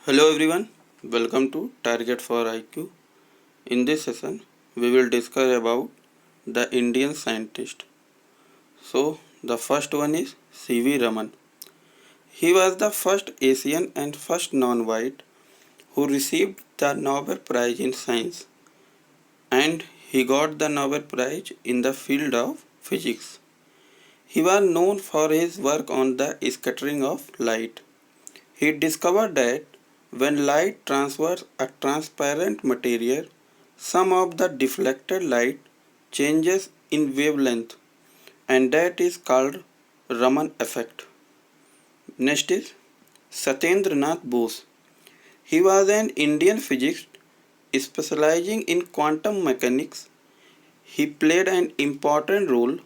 Hello everyone, welcome to Target for IQ. In this session, we will discuss about the Indian scientist. So, the first one is C.V. Raman. He was the first Asian and first non-white who received the Nobel Prize in Science, and he got the Nobel Prize in the field of physics. He was known for his work on the scattering of light. He discovered that when light transfers a transparent material, some of the deflected light changes in wavelength, and that is called Raman effect. Next is Satyendra Nath Bose. He was an Indian physicist specializing in quantum mechanics. He played an important role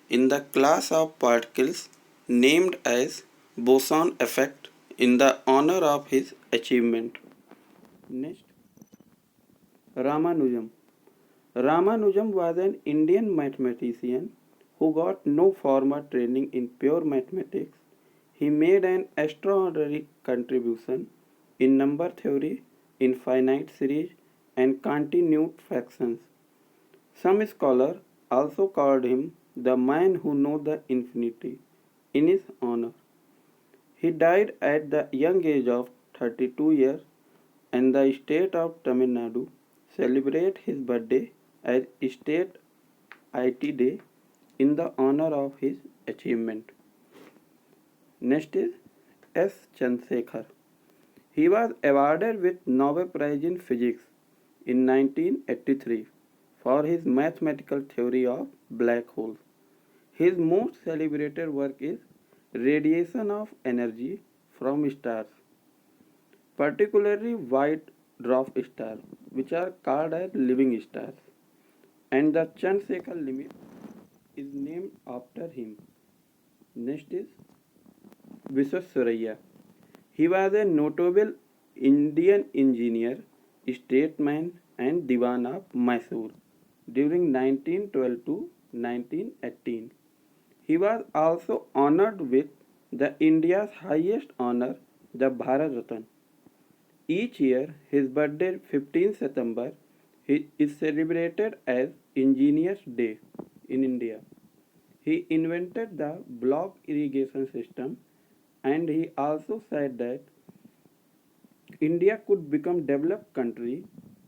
in the class of particles named as boson effect in the honor of his achievement. Next, Ramanujam. Ramanujam was an Indian mathematician who got no formal training in pure mathematics. He made an extraordinary contribution in number theory, in finite series, and continued fractions. Some scholars also called him the man who knows the infinity in his honor. He died at the young age of 32 years, and the state of Tamil Nadu celebrate his birthday as State IT Day in the honor of his achievement. Next is S. Chandrasekhar. He was awarded with Nobel Prize in Physics in 1983 for his mathematical theory of black holes. His most celebrated work is radiation of energy from stars, particularly white dwarf stars, which are called as living stars, and the Chandrasekhar limit is named after him. Next is Viswesvaraya. He was a notable Indian engineer, statesman, and Diwan of Mysore during 1912 to 1918. He was also honored with the India's highest honor, the Bharat Ratna. Each year, his birthday, 15 September, is celebrated as Engineers Day in India. He invented the block irrigation system, and he also said that India could become developed country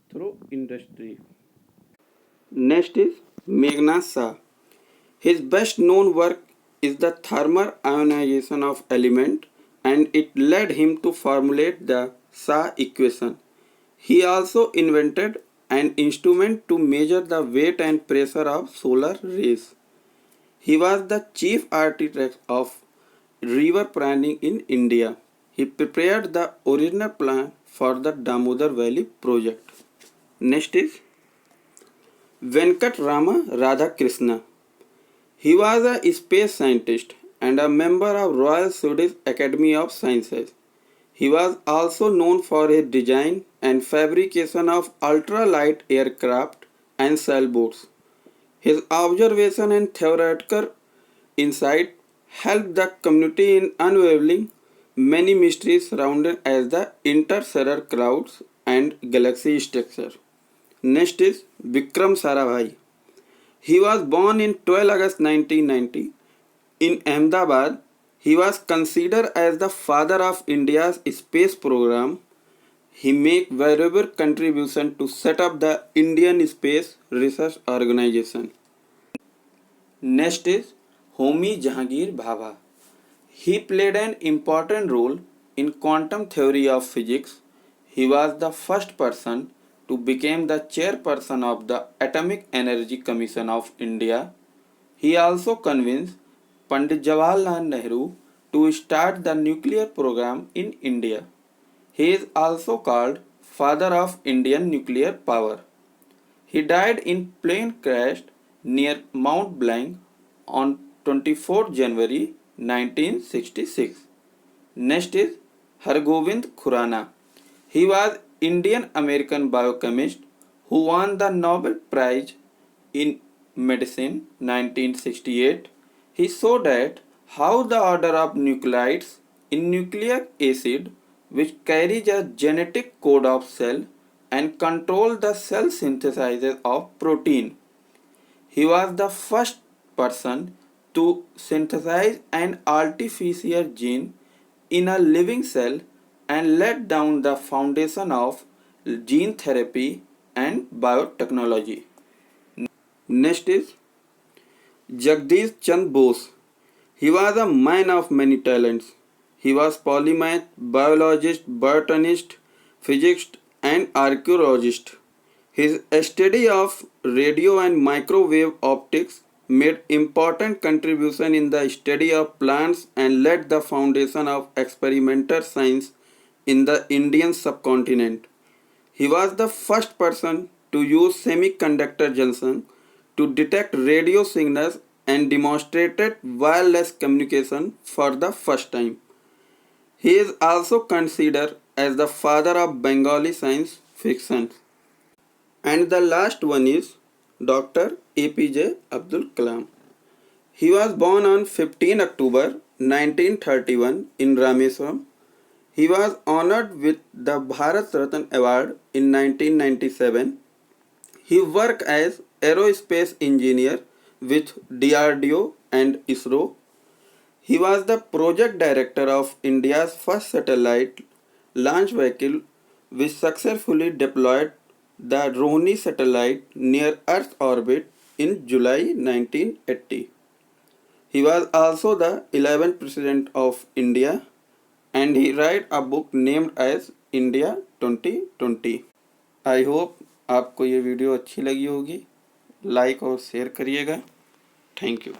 through industry. Next is Meghnad Shah. His best known work is the thermal ionization of element, and it led him to formulate the Shah equation. He also invented an instrument to measure the weight and pressure of solar rays. He was the chief architect of river planning in India. He prepared the original plan for the Damodar Valley project. Next is Venkat Rama Radhakrishna. He was a space scientist and a member of Royal Swedish Academy of Sciences. He was also known for his design and fabrication of ultralight aircraft and sailboats. His observation and theoretical insight helped the community in unraveling many mysteries surrounded as the interstellar clouds and galaxy structure. Next is Vikram Sarabhai. He was born in 12 August 1990 in Ahmedabad. He was considered as the father of India's space program. He made valuable contribution to set up the Indian Space Research Organization. Next is Homi Jahangir Bhabha. He played an important role in quantum theory of physics. He was the first person to become the chairperson of the Atomic Energy Commission of India. He also convinced Pandit Jawaharlal Nehru to start the nuclear program in India. He is also called father of Indian nuclear power. He died in plane crash near Mount Blanc on 24 January 1966. Next is Hargobind Khurana. He was Indian American biochemist who won the Nobel Prize in Medicine 1968. He showed that how the order of nuclides in nucleic acid which carries a genetic code of cell and control the cell synthesis of protein. He was the first person to synthesize an artificial gene in a living cell and laid down the foundation of gene therapy and biotechnology. Next is Jagdish Chand Bose. He was a man of many talents. He was polymath, biologist, botanist, physicist, and archaeologist. His study of radio and microwave optics made important contribution in the study of plants and laid the foundation of experimental science in the Indian subcontinent. He was the first person to use semiconductor junction to detect radio signals and demonstrated wireless communication for the first time. He is also considered as the father of Bengali science fiction. And the last one is Dr. APJ Abdul Kalam. He was born on 15 October 1931 in Rameswaram. He was honored with the Bharat Ratna Award in 1997. He worked as aerospace engineer with DRDO and ISRO. He was the project director of India's first satellite launch vehicle, which successfully deployed the Rohini satellite near Earth's orbit in July 1980. He was also the 11th President of India, and he wrote a book named as India 2020. I hope आपको ये video अच्छी लगी होगी. Like और share करिएगा. Thank you.